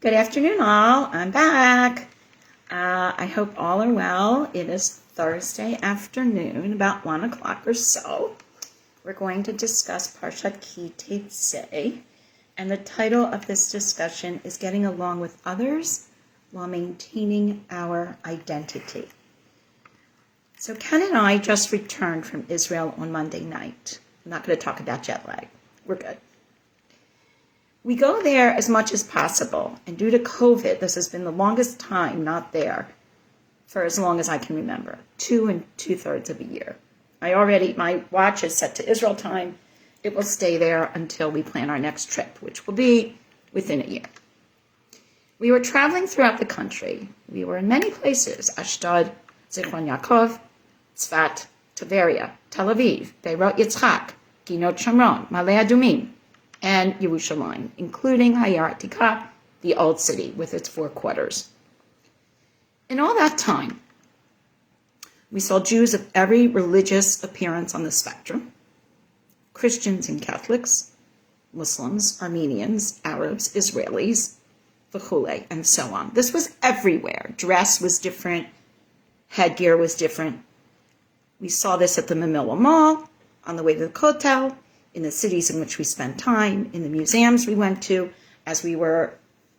Good afternoon, all. I'm back. I hope all are well. It is Thursday afternoon, about 1 o'clock or so. We're going to discuss Parshat Teiztei, and the title of this discussion is Getting Along with Others While Maintaining Our Identity. So Ken and I just returned from Israel on Monday night. I'm not going to talk about jet lag. We're good. We go there as much as possible, and due to COVID, this has been the longest time not there for as long as I can remember, 2 2/3 of a year. My watch is set to Israel time. It will stay there until we plan our next trip, which will be within a year. We were traveling throughout the country. We were in many places: Ashdod, Zichron Yaakov, Tzfat, Tveria, Tel Aviv, Beirut Yitzchak, Ginot Shomron, Ma'ale Adumim, and Yerushalayim, including Hayar Atikah, the Old City, with its 4 quarters. In all that time, we saw Jews of every religious appearance on the spectrum: Christians and Catholics, Muslims, Armenians, Arabs, Israelis, v'chule, and so on. This was everywhere. Dress was different. Headgear was different. We saw this at the Mamilla Mall, on the way to the Kotel, in the cities in which we spent time, in the museums we went to, as we were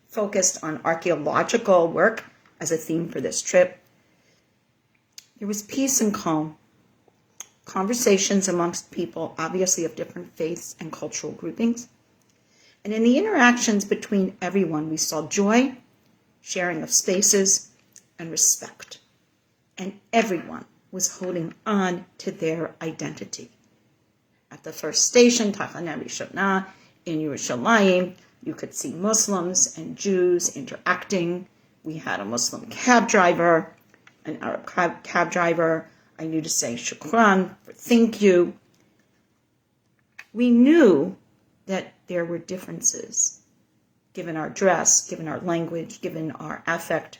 focused on archaeological work as a theme for this trip. There was peace and calm, conversations amongst people, obviously of different faiths and cultural groupings. And in the interactions between everyone, we saw joy, sharing of spaces, and respect. And everyone was holding on to their identity. At the first station, Tachana Rishona, in Yerushalayim, you could see Muslims and Jews interacting. We had a Muslim cab driver, an Arab cab driver. I knew to say shukran, for thank you. We knew that there were differences, given our dress, given our language, given our affect.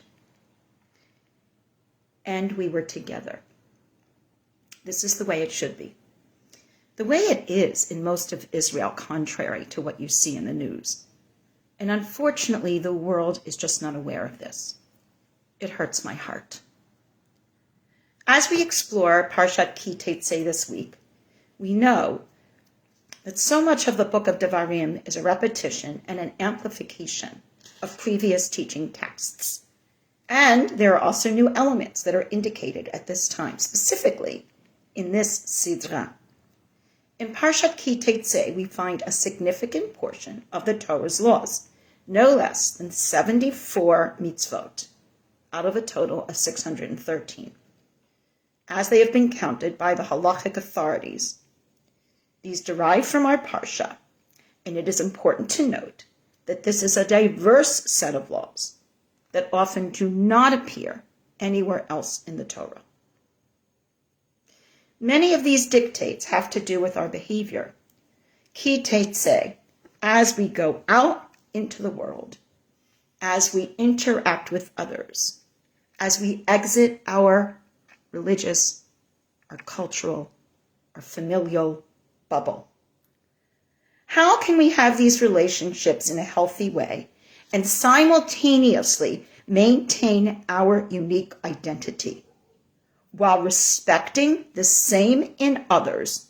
And we were together. This is the way it should be. The way it is in most of Israel, contrary to what you see in the news. And unfortunately, the world is just not aware of this. It hurts my heart. As we explore Parshat Teiztei this week, we know that so much of the book of Devarim is a repetition and an amplification of previous teaching texts. And there are also new elements that are indicated at this time, specifically in this Sidra. In Parshat Teiztei, we find a significant portion of the Torah's laws, no less than 74 mitzvot, out of a total of 613, as they have been counted by the halachic authorities. These derive from our Parsha, and it is important to note that this is a diverse set of laws that often do not appear anywhere else in the Torah. Many of these dictates have to do with our behavior. Ki Teiztei, as we go out into the world, as we interact with others, as we exit our religious, our cultural, our familial bubble. How can we have these relationships in a healthy way and simultaneously maintain our unique identity, while respecting the same in others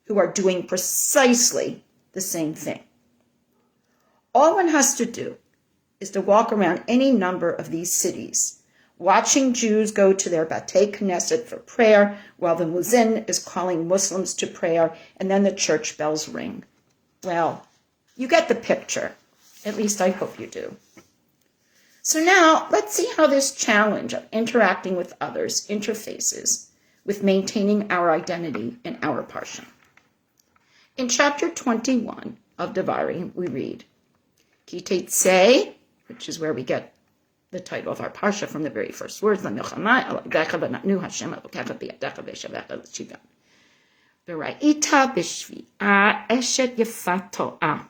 who are doing precisely the same thing? All one has to do is to walk around any number of these cities, watching Jews go to their Batei Knesset for prayer while the Muezzin is calling Muslims to prayer, and then the church bells ring. Well, you get the picture. At least I hope you do. So now, let's see how this challenge of interacting with others interfaces with maintaining our identity in our Parsha. In chapter 21 of Devarim, we read, Ki Teiztei, which is where we get the title of our Parsha from the very first words, V'ra'ita b'shvi'a eshet yefat to'ah,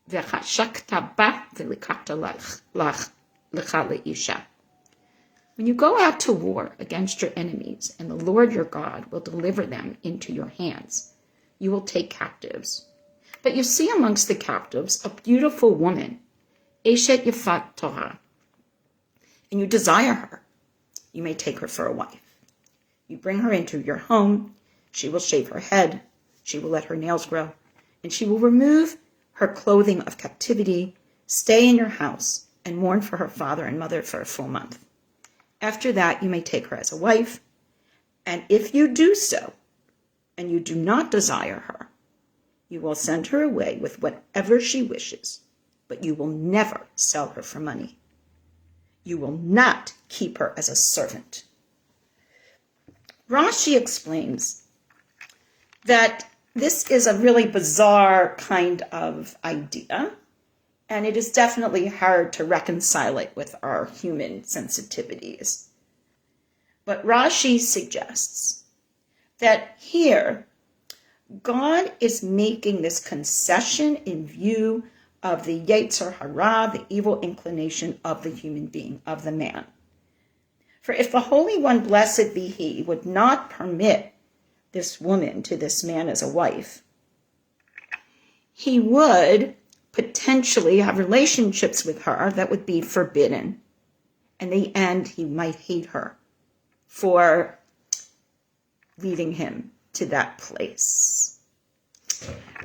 v'chashakta ba v'likachta lecha le'isha. When you go out to war against your enemies, and the Lord your God will deliver them into your hands, you will take captives. But you see amongst the captives a beautiful woman, Eshet Yafat Torah, and you desire her. You may take her for a wife. You bring her into your home. She will shave her head. She will let her nails grow. And she will remove her clothing of captivity, stay in your house, and mourn for her father and mother for a full month. After that, you may take her as a wife. And if you do so, and you do not desire her, you will send her away with whatever she wishes, but you will never sell her for money. You will not keep her as a servant. Rashi explains that this is a really bizarre kind of idea, and it is definitely hard to reconcile it with our human sensitivities. But Rashi suggests that here, God is making this concession in view of the Yetzer Hara, the evil inclination of the human being, of the man. For if the Holy One, blessed be He, would not permit this woman to this man as a wife, He would potentially have relationships with her that would be forbidden. In the end, He might hate her for leading him to that place.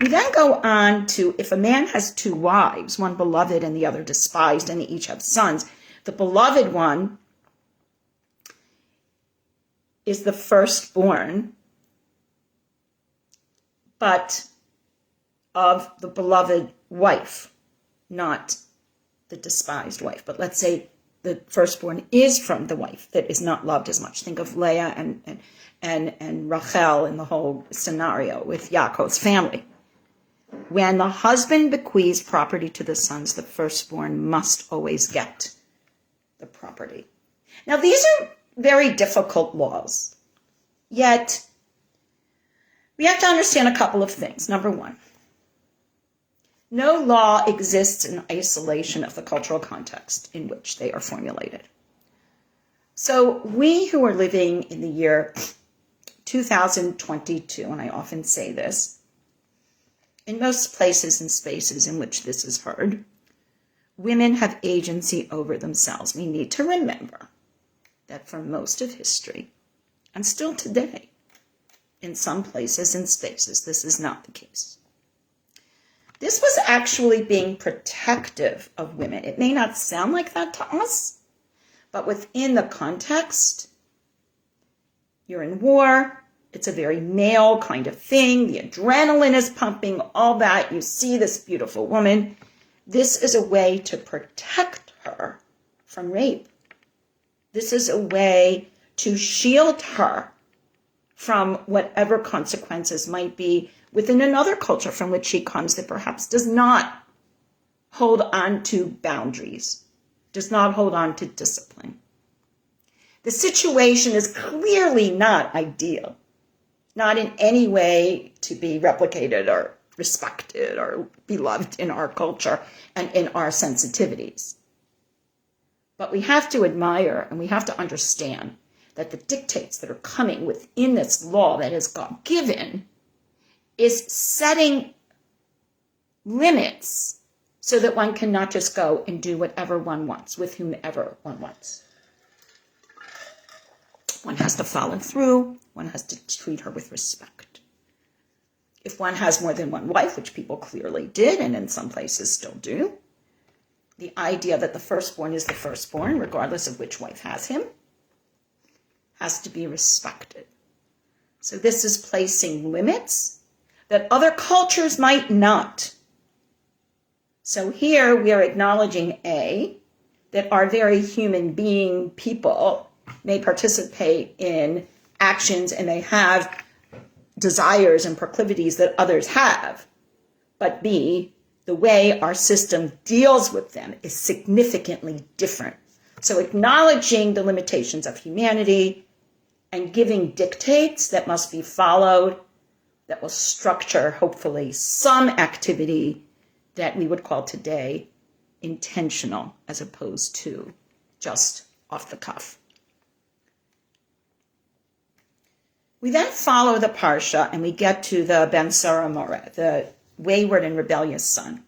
We then go on to, if a man has two wives, one beloved and the other despised, and they each have sons, the beloved one is the firstborn, but of the beloved wife, not the despised wife. But let's say the firstborn is from the wife that is not loved as much. Think of Leah and Rachel in the whole scenario with Yaakov's family. When the husband bequeaths property to the sons, the firstborn must always get the property. Now, these are very difficult laws, yet we have to understand a couple of things. Number one, no law exists in isolation of the cultural context in which they are formulated. So we who are living in the year 2022, and I often say this, in most places and spaces in which this is heard, women have agency over themselves. We need to remember that for most of history, and still today, in some places and spaces, this is not the case. This was actually being protective of women. It may not sound like that to us, but within the context, you're in war, it's a very male kind of thing, the adrenaline is pumping, all that, you see this beautiful woman. This is a way to protect her from rape. This is a way to shield her from whatever consequences might be within another culture from which she comes that perhaps does not hold on to boundaries, does not hold on to discipline. The situation is clearly not ideal, not in any way to be replicated or respected or beloved in our culture and in our sensitivities. But we have to admire and we have to understand that the dictates that are coming within this law that is God given is setting limits so that one cannot just go and do whatever one wants with whomever one wants. One has to follow through. One has to treat her with respect. If one has more than one wife, which people clearly did and in some places still do, the idea that the firstborn is the firstborn, regardless of which wife has him, has to be respected. So this is placing limits that other cultures might not. So here we are acknowledging, A, that our very human being people may participate in actions and they have desires and proclivities that others have. But B, the way our system deals with them is significantly different. So acknowledging the limitations of humanity and giving dictates that must be followed that will structure, hopefully, some activity that we would call today intentional as opposed to just off the cuff. We then follow the Parsha and we get to the Ben Sara Moreh, the wayward and rebellious son.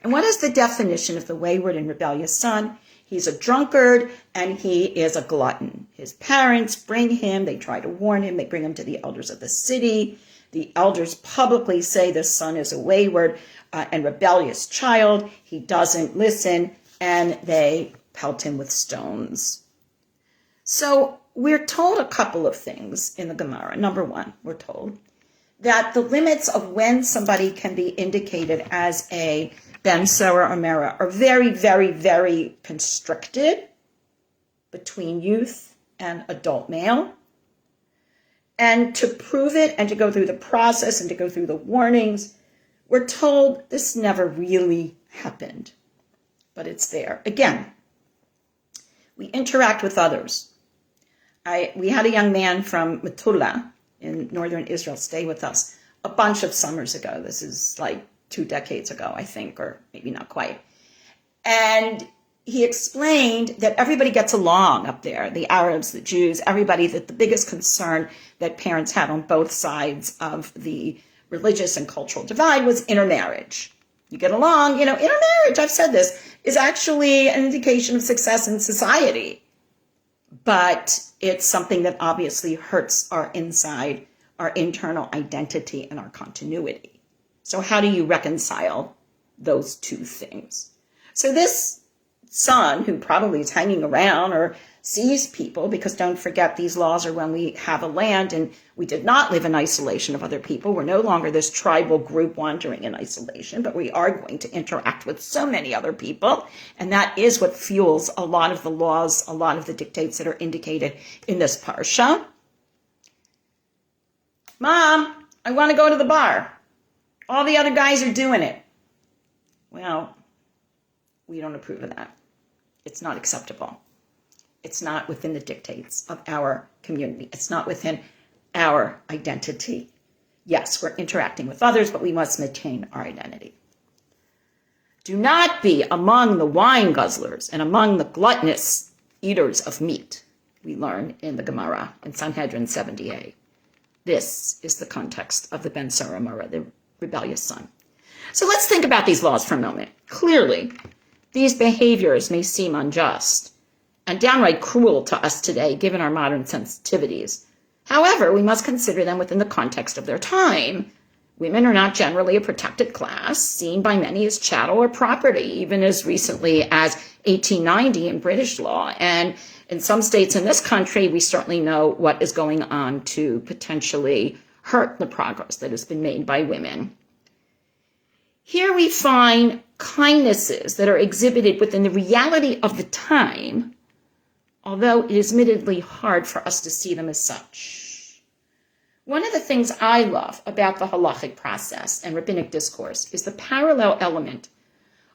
And what is the definition of the wayward and rebellious son? He's a drunkard and he is a glutton. His parents bring him, they try to warn him, they bring him to the elders of the city. The elders publicly say this son is a wayward and rebellious child. He doesn't listen, and they pelt him with stones. So we're told a couple of things in the Gemara. Number one, we're told that the limits of when somebody can be indicated as a ben Sarah or Mera are very, very, very constricted between youth and adult male. And to prove it and to go through the process and to go through the warnings, we're told this never really happened, but it's there. Again, we interact with others. We had a young man from Metula in northern Israel stay with us a bunch of summers ago. This is like 2 decades ago, I think, or maybe not quite. And he explained that everybody gets along up there, the Arabs, the Jews, everybody, that the biggest concern that parents had on both sides of the religious and cultural divide was intermarriage. You get along, intermarriage, I've said this, is actually an indication of success in society. But it's something that obviously hurts our inside, our internal identity, and our continuity. So how do you reconcile those two things? So this son, who probably is hanging around or sees people, because don't forget these laws are when we have a land and we did not live in isolation of other people. We're no longer this tribal group wandering in isolation, but we are going to interact with so many other people. And that is what fuels a lot of the laws, a lot of the dictates that are indicated in this Parsha. Mom, I want to go to the bar. All the other guys are doing it. Well, we don't approve of that. It's not acceptable. It's not within the dictates of our community. It's not within our identity. Yes, we're interacting with others, but we must maintain our identity. Do not be among the wine guzzlers and among the gluttonous eaters of meat, we learn in the Gemara in Sanhedrin 70a. This is the context of the Ben Sarah Mara, the rebellious son. So let's think about these laws for a moment. Clearly, these behaviors may seem unjust and downright cruel to us today, given our modern sensitivities. However, we must consider them within the context of their time. Women are not generally a protected class, seen by many as chattel or property, even as recently as 1890 in British law. And in some states in this country, we certainly know what is going on to potentially hurt the progress that has been made by women. Here we find kindnesses that are exhibited within the reality of the time, although it is admittedly hard for us to see them as such. One of the things I love about the halachic process and rabbinic discourse is the parallel element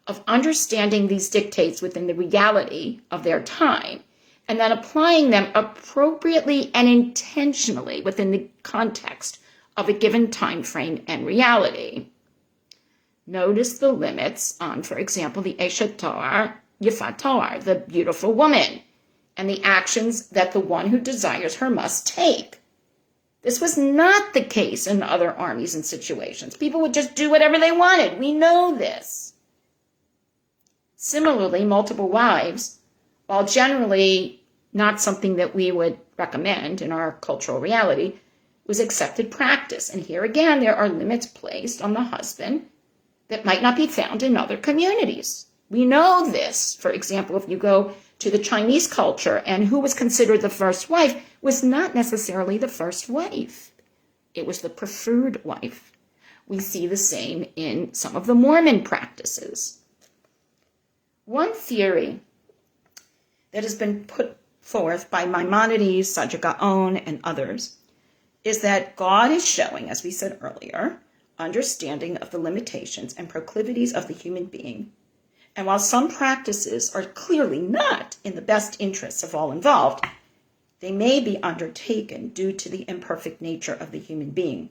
of understanding these dictates within the reality of their time and then applying them appropriately and intentionally within the context of a given time frame and reality. Notice the limits on, for example, the Eshet Torah, Yifat Torah, the beautiful woman, and the actions that the one who desires her must take. This was not the case in other armies and situations. People would just do whatever they wanted. We know this. Similarly, multiple wives, while generally not something that we would recommend in our cultural reality, was accepted practice. And here again, there are limits placed on the husband that might not be found in other communities. We know this. For example, if you go to the Chinese culture, and who was considered the first wife was not necessarily the first wife. It was the preferred wife. We see the same in some of the Mormon practices. One theory that has been put forth by Maimonides, Saadia Gaon, and others is that God is showing, as we said earlier, understanding of the limitations and proclivities of the human being. And while some practices are clearly not in the best interests of all involved, they may be undertaken due to the imperfect nature of the human being.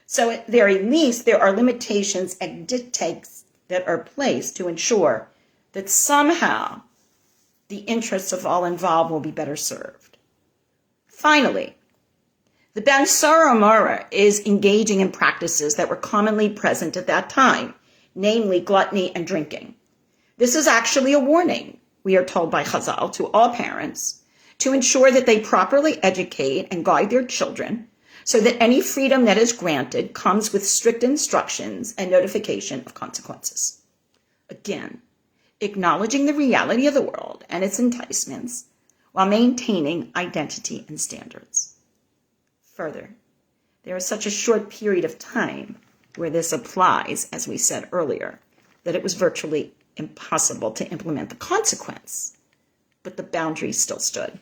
So at very least, there are limitations and dictates that are placed to ensure that somehow the interests of all involved will be better served. Finally, The Ben Saramara is engaging in practices that were commonly present at that time, namely gluttony and drinking. This is actually a warning, we are told by Chazal, to all parents to ensure that they properly educate and guide their children so that any freedom that is granted comes with strict instructions and notification of consequences. Again, acknowledging the reality of the world and its enticements while maintaining identity and standards. Further, there is such a short period of time where this applies, as we said earlier, that it was virtually impossible to implement the consequence, but the boundary still stood.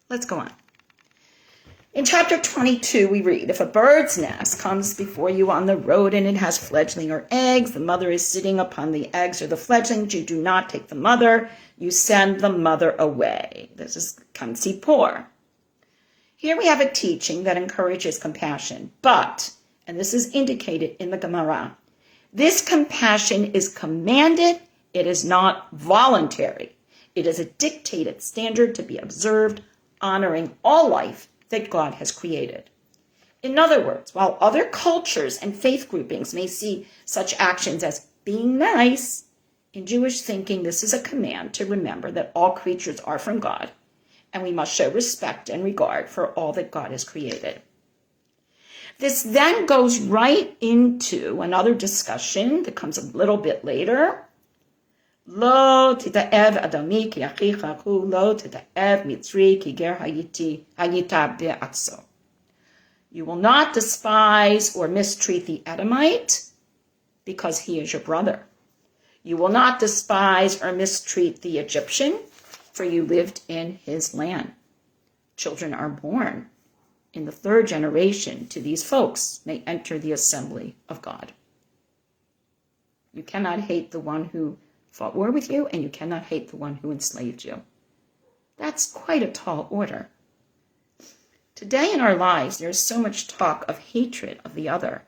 Let's go on. In chapter 22, we read, if a bird's nest comes before you on the road and it has fledgling or eggs, the mother is sitting upon the eggs or the fledglings, you do not take the mother, you send the mother away. This is Kansipor. Here we have a teaching that encourages compassion, but, and this is indicated in the Gemara, this compassion is commanded, it is not voluntary. It is a dictated standard to be observed, honoring all life that God has created. In other words, while other cultures and faith groupings may see such actions as being nice, in Jewish thinking, this is a command to remember that all creatures are from God, and we must show respect and regard for all that God has created. This then goes right into another discussion that comes a little bit later. Lo tita'ev adami ki achicha hu, lo tita'ev mitzri ki ger hayita be'atzo. You will not despise or mistreat the Edomite because he is your brother. You will not despise or mistreat the Egyptian, for you lived in his land. Children are born in the third generation to these folks may enter the assembly of God. You cannot hate the one who fought war with you, and you cannot hate the one who enslaved you. That's quite a tall order. Today in our lives, there's so much talk of hatred of the other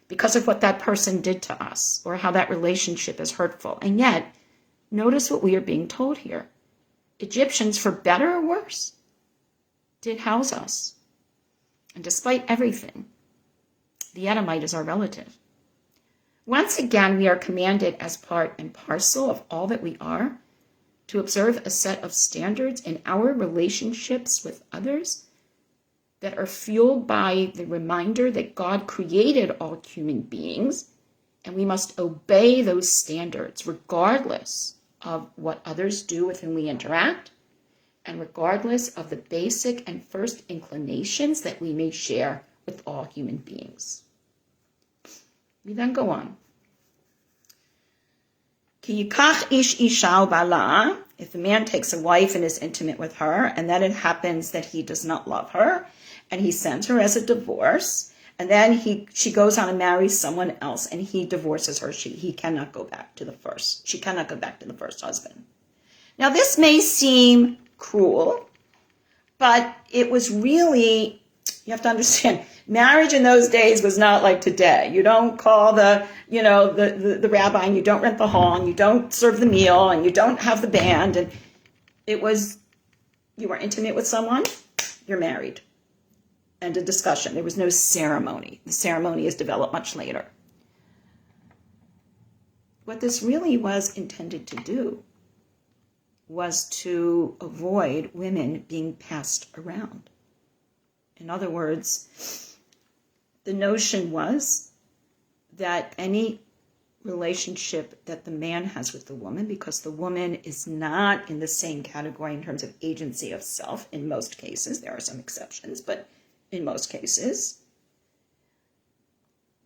because of what that person did to us or how that relationship is hurtful. And yet, notice what we are being told here. Egyptians, for better or worse, did house us. And despite everything, the Edomite is our relative. Once again, we are commanded as part and parcel of all that we are to observe a set of standards in our relationships with others that are fueled by the reminder that God created all human beings, and we must obey those standards regardless of what others do with whom we interact, and regardless of the basic and first inclinations that we may share with all human beings. We then go on. Ki yikach ish isha bala, if a man takes a wife and is intimate with her, and then it happens that he does not love her, and he sends her as a divorce, and then she goes on and marries someone else, and he divorces her. He cannot go back to the first. She cannot go back to the first husband. Now this may seem cruel, but it was really, you have to understand, marriage in those days was not like today. You don't call the rabbi, and you don't rent the hall, and you don't serve the meal, and you don't have the band. And it was, you were intimate with someone, you're married. End of discussion. There was no ceremony. The ceremony is developed much later. What this really was intended to do was to avoid women being passed around. In other words, the notion was that any relationship that the man has with the woman, because the woman is not in the same category in terms of agency of self in most cases, there are some exceptions, but in most cases,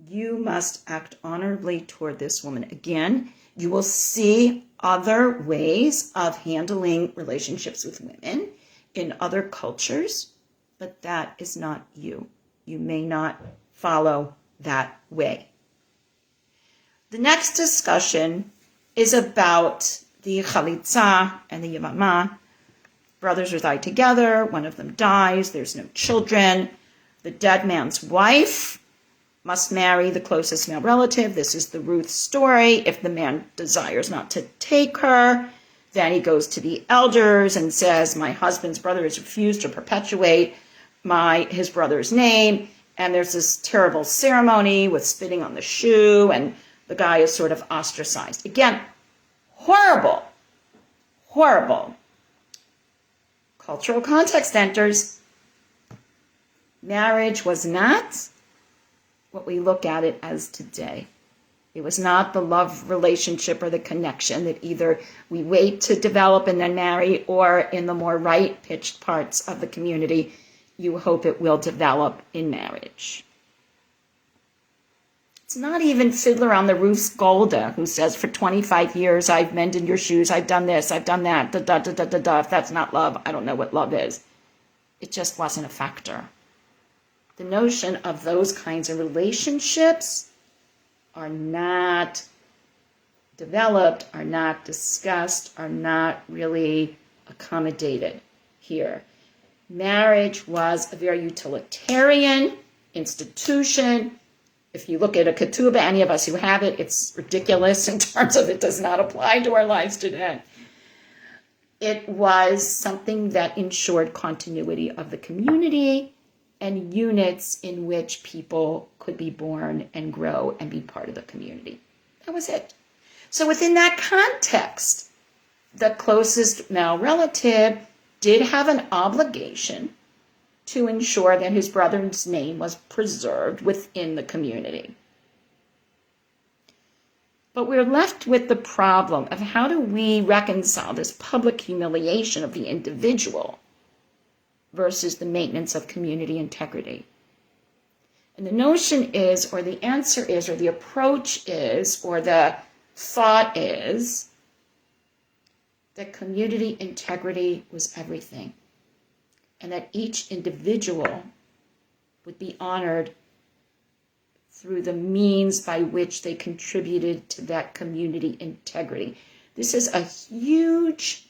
you must act honorably toward this woman. Again, you will see other ways of handling relationships with women in other cultures, but that is not you. You may not follow that way. The next discussion is about the chalitza and the yavama. Brothers reside together, one of them dies, there's no children. The dead man's wife must marry the closest male relative. This is the Ruth story. If the man desires not to take her, then he goes to the elders and says, my husband's brother has refused to perpetuate his brother's name, and there's this terrible ceremony with spitting on the shoe, and the guy is sort of ostracized. Again, horrible, horrible. Cultural context enters. Marriage was not what we look at it as today. It was not the love relationship or the connection that either we wait to develop and then marry, or in the more right-pitched parts of the community, you hope it will develop in marriage. It's not even Fiddler on the Roof's Golda who says, for 25 years, I've mended your shoes, I've done this, I've done that, da-da-da-da-da-da. If that's not love, I don't know what love is. It just wasn't a factor. The notion of those kinds of relationships are not developed, are not discussed, are not really accommodated here. Marriage was a very utilitarian institution. If you look at a ketubah, any of us who have it, it's ridiculous in terms of it does not apply to our lives today. It was something that ensured continuity of the community and units in which people could be born and grow and be part of the community. That was it. So within that context, the closest male relative did have an obligation to ensure that his brother's name was preserved within the community. But we're left with the problem of how do we reconcile this public humiliation of the individual versus the maintenance of community integrity. And the notion is, or the answer is, or the approach is, or the thought is, that community integrity was everything, and that each individual would be honored through the means by which they contributed to that community integrity. This is a huge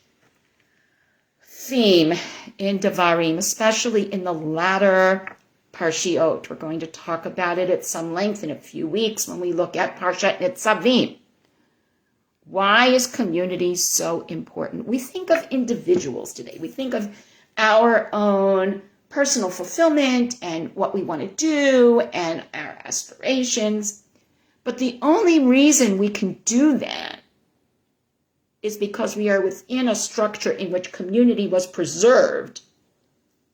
theme in Devarim, especially in the latter Parshiot. We're going to talk about it at some length in a few weeks when we look at Parshat Nitzavim. Why is community so important? We think of individuals today. We think of our own personal fulfillment and what we want to do and our aspirations. But the only reason we can do that is because we are within a structure in which community was preserved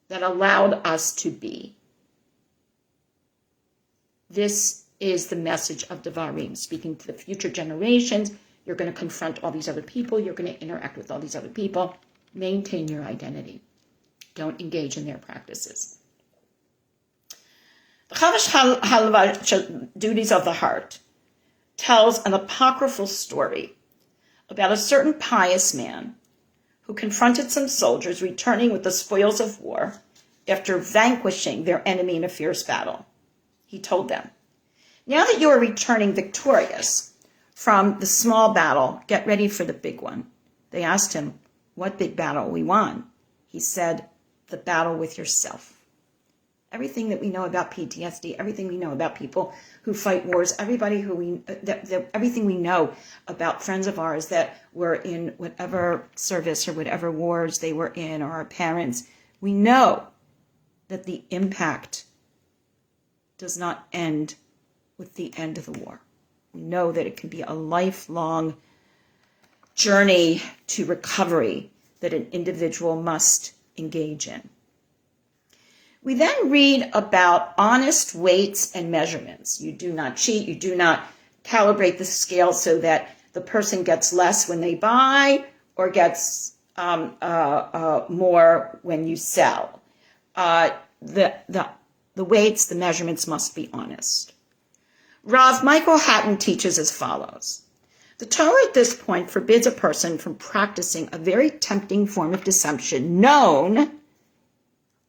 that allowed us to be. This is the message of Devarim, speaking to the future generations. You're going to confront all these other people. You're going to interact with all these other people. Maintain your identity. Don't engage in their practices. The Chavish Halva, Duties of the Heart, tells an apocryphal story about a certain pious man who confronted some soldiers returning with the spoils of war after vanquishing their enemy in a fierce battle. He told them, "Now that you are returning victorious from the small battle, get ready for the big one." They asked him, "What big battle we won?" He said, "The battle with yourself." Everything that we know about PTSD, everything we know about people who fight wars, everything we know about friends of ours that were in whatever service or whatever wars they were in, or our parents, we know that the impact does not end with the end of the war. We know that it can be a lifelong journey to recovery that an individual must engage in. We then read about honest weights and measurements. You do not cheat. You do not calibrate the scale so that the person gets less when they buy or gets more when you sell. The weights, the measurements must be honest. Rav Michael Hatton teaches as follows. The Torah at this point forbids a person from practicing a very tempting form of deception known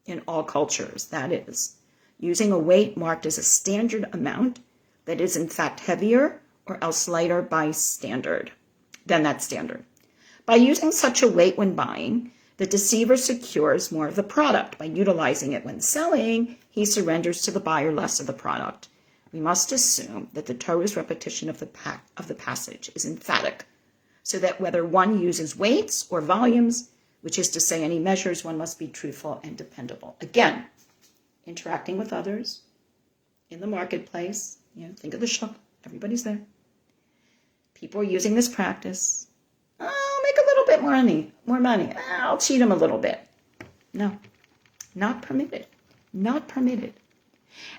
in all cultures. That is, using a weight marked as a standard amount that is in fact heavier or else lighter than that standard. By using such a weight when buying, the deceiver secures more of the product. By utilizing it when selling, he surrenders to the buyer less of the product. We must assume that the Torah's repetition of the passage is emphatic, so that whether one uses weights or volumes, which is to say any measures, one must be truthful and dependable. Again, interacting with others in the marketplace. Think of the shop. Everybody's there. People are using this practice. I'll make a little bit more money. I'll cheat them a little bit. No, not permitted. Not permitted.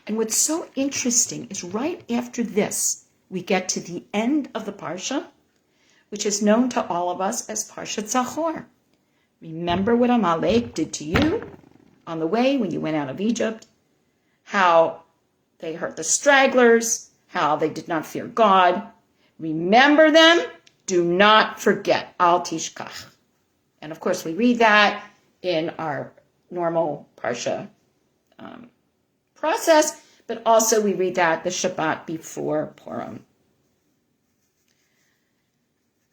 And what's so interesting is right after this, we get to the end of the Parsha, which is known to all of us as Parshat Zachor. Remember what Amalek did to you on the way when you went out of Egypt, how they hurt the stragglers, how they did not fear God. Remember them. Do not forget. Al tishkach. And of course, we read that in our normal Parsha process, but also we read that the Shabbat before Purim.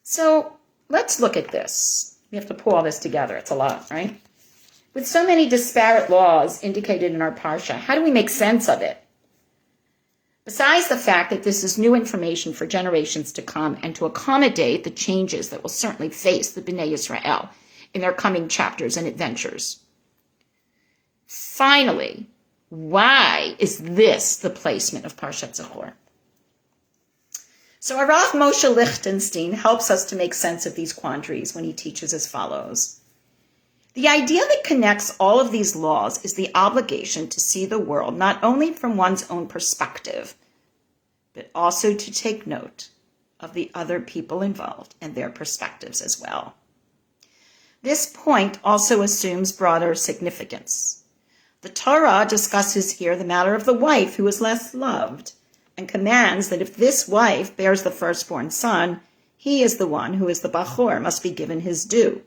So let's look at this. We have to pull all this together. It's a lot, right? With so many disparate laws indicated in our Parsha, how do we make sense of it? Besides the fact that this is new information for generations to come and to accommodate the changes that will certainly face the Bnei Yisrael in their coming chapters and adventures. Finally, why is this the placement of Parshat Zachor? So our Rav Moshe Lichtenstein helps us to make sense of these quandaries when he teaches as follows. The idea that connects all of these laws is the obligation to see the world not only from one's own perspective, but also to take note of the other people involved and their perspectives as well. This point also assumes broader significance. The Torah discusses here the matter of the wife who is less loved and commands that if this wife bears the firstborn son, he is the one who is the Bachor, must be given his due.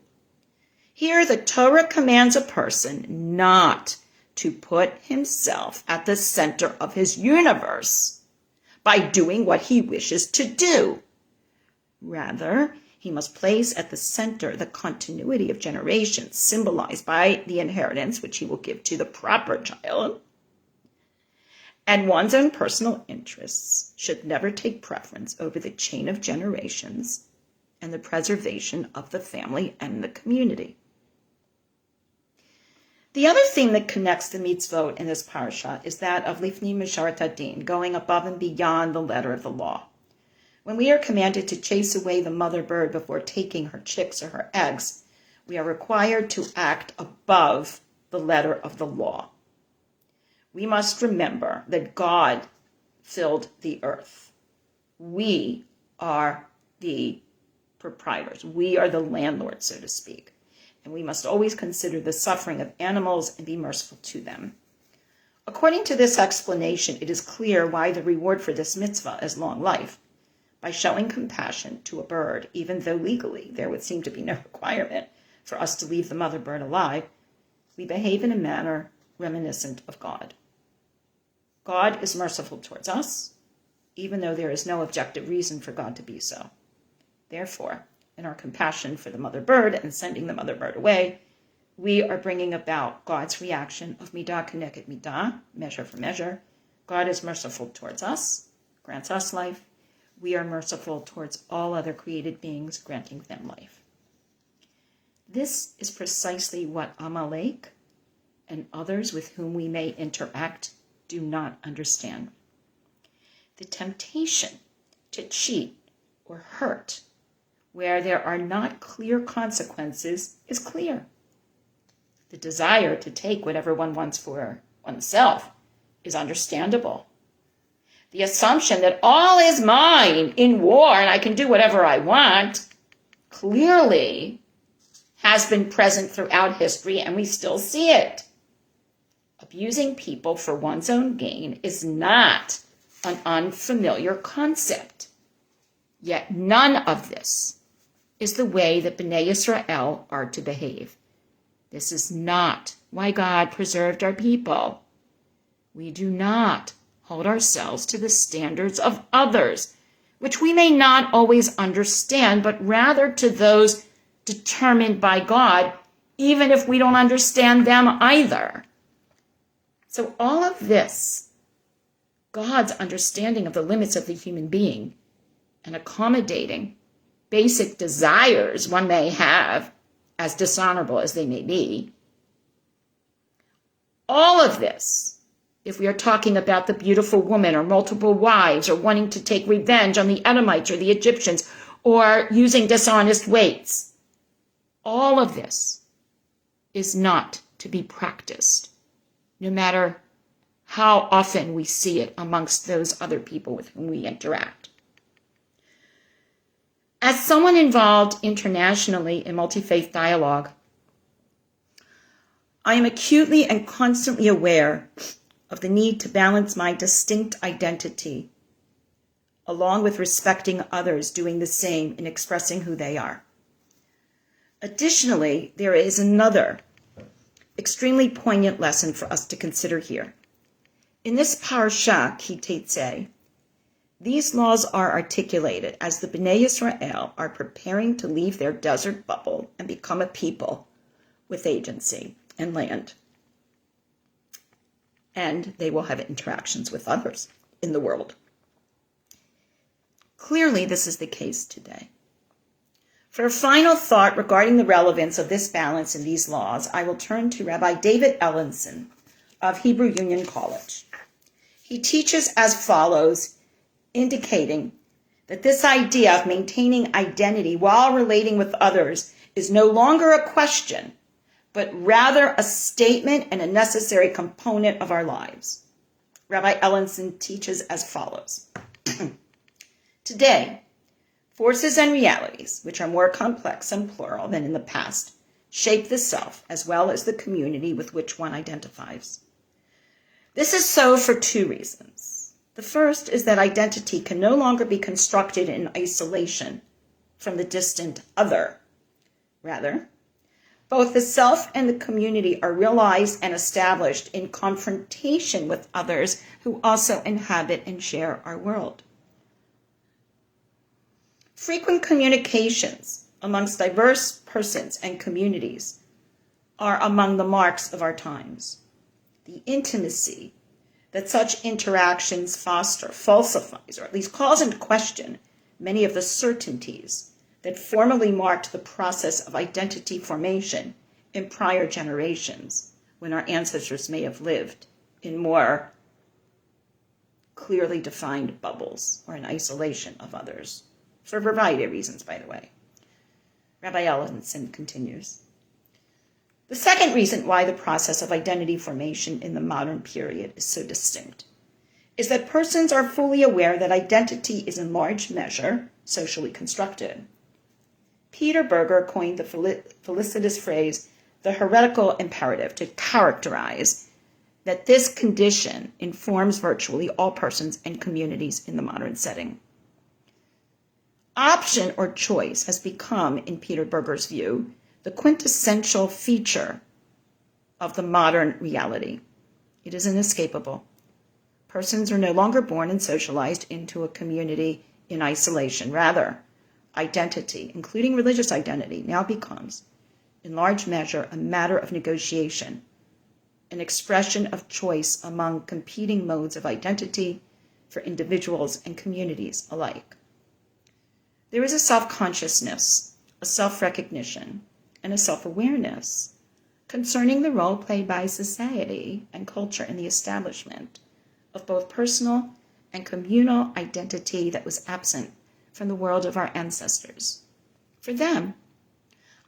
Here, the Torah commands a person not to put himself at the center of his universe by doing what he wishes to do. Rather, he must place at the center the continuity of generations symbolized by the inheritance which he will give to the proper child. And one's own personal interests should never take preference over the chain of generations and the preservation of the family and the community. The other theme that connects the mitzvot in this parsha is that of lifnei misharat hadin, going above and beyond the letter of the law. When we are commanded to chase away the mother bird before taking her chicks or her eggs, we are required to act above the letter of the law. We must remember that God filled the earth. We are the proprietors. We are the landlords, so to speak. And we must always consider the suffering of animals and be merciful to them. According to this explanation, it is clear why the reward for this mitzvah is long life. By showing compassion to a bird, even though legally there would seem to be no requirement for us to leave the mother bird alive, we behave in a manner reminiscent of God. God is merciful towards us, even though there is no objective reason for God to be so. Therefore, in our compassion for the mother bird and sending the mother bird away, we are bringing about God's reaction of midah keneged midah, measure for measure. God is merciful towards us, grants us life. We are merciful towards all other created beings, granting them life. This is precisely what Amalek and others with whom we may interact do not understand. The temptation to cheat or hurt where there are not clear consequences is clear. The desire to take whatever one wants for oneself is understandable. The assumption that all is mine in war and I can do whatever I want clearly has been present throughout history, and we still see it. Abusing people for one's own gain is not an unfamiliar concept. Yet none of this is the way that Bnei Yisrael are to behave. This is not why God preserved our people. We do not hold ourselves to the standards of others, which we may not always understand, but rather to those determined by God, even if we don't understand them either. So all of this, God's understanding of the limits of the human being and accommodating basic desires one may have, as dishonorable as they may be, all of this if we are talking about the beautiful woman or multiple wives or wanting to take revenge on the Edomites or the Egyptians or using dishonest weights. All of this is not to be practiced, no matter how often we see it amongst those other people with whom we interact. As someone involved internationally in multi-faith dialogue, I am acutely and constantly aware of the need to balance my distinct identity along with respecting others doing the same in expressing who they are. Additionally, there is another extremely poignant lesson for us to consider here. In this Parsha, Teiztei, these laws are articulated as the Bnei Yisrael are preparing to leave their desert bubble and become a people with agency and land. And they will have interactions with others in the world. Clearly, this is the case today. For a final thought regarding the relevance of this balance in these laws, I will turn to Rabbi David Ellenson of Hebrew Union College. He teaches as follows, indicating that this idea of maintaining identity while relating with others is no longer a question, but rather a statement and a necessary component of our lives. Rabbi Ellenson teaches as follows. Today, forces and realities, which are more complex and plural than in the past, shape the self as well as the community with which one identifies. This is so for two reasons. The first is that identity can no longer be constructed in isolation from the distant other. Rather, both the self and the community are realized and established in confrontation with others who also inhabit and share our world. Frequent communications amongst diverse persons and communities are among the marks of our times. The intimacy that such interactions foster falsifies, or at least calls into question, many of the certainties that formerly marked the process of identity formation in prior generations, when our ancestors may have lived in more clearly defined bubbles or in isolation of others, for a variety of reasons, by the way. Rabbi Ellenson continues. The second reason why the process of identity formation in the modern period is so distinct is that persons are fully aware that identity is in large measure socially constructed. Peter Berger coined the felicitous phrase, the heretical imperative, to characterize that this condition informs virtually all persons and communities in the modern setting. Option or choice has become, in Peter Berger's view, the quintessential feature of the modern reality. It is inescapable. Persons are no longer born and socialized into a community in isolation. Rather, identity, including religious identity, now becomes, in large measure, a matter of negotiation, an expression of choice among competing modes of identity for individuals and communities alike. There is a self-consciousness, a self-recognition, and a self-awareness concerning the role played by society and culture in the establishment of both personal and communal identity that was absent from the world of our ancestors. For them,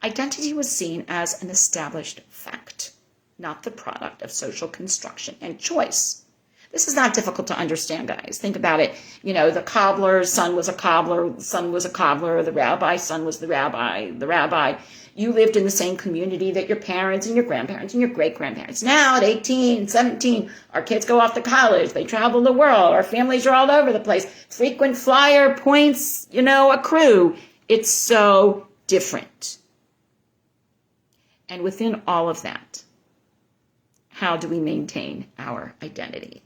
identity was seen as an established fact, not the product of social construction and choice. This is not difficult to understand, guys. Think about it. You know, the cobbler's son was a cobbler, the son was a cobbler, the rabbi's son was the rabbi. You lived in the same community that your parents and your grandparents and your great-grandparents. Now at 18, 17, our kids go off to college. They travel the world. Our families are all over the place. Frequent flyer points, accrue. It's so different. And within all of that, how do we maintain our identity?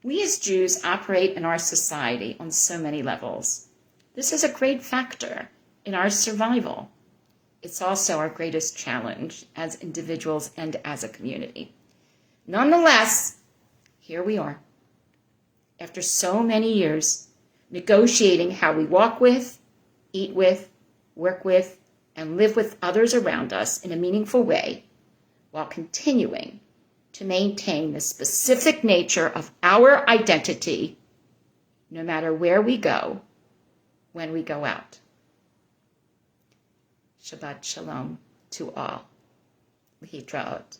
We as Jews operate in our society on so many levels. This is a great factor in our survival. It's also our greatest challenge as individuals and as a community. Nonetheless, here we are, after so many years, negotiating how we walk with, eat with, work with, and live with others around us in a meaningful way, while continuing to maintain the specific nature of our identity no matter where we go when we go out. Shabbat Shalom to all. להתראות.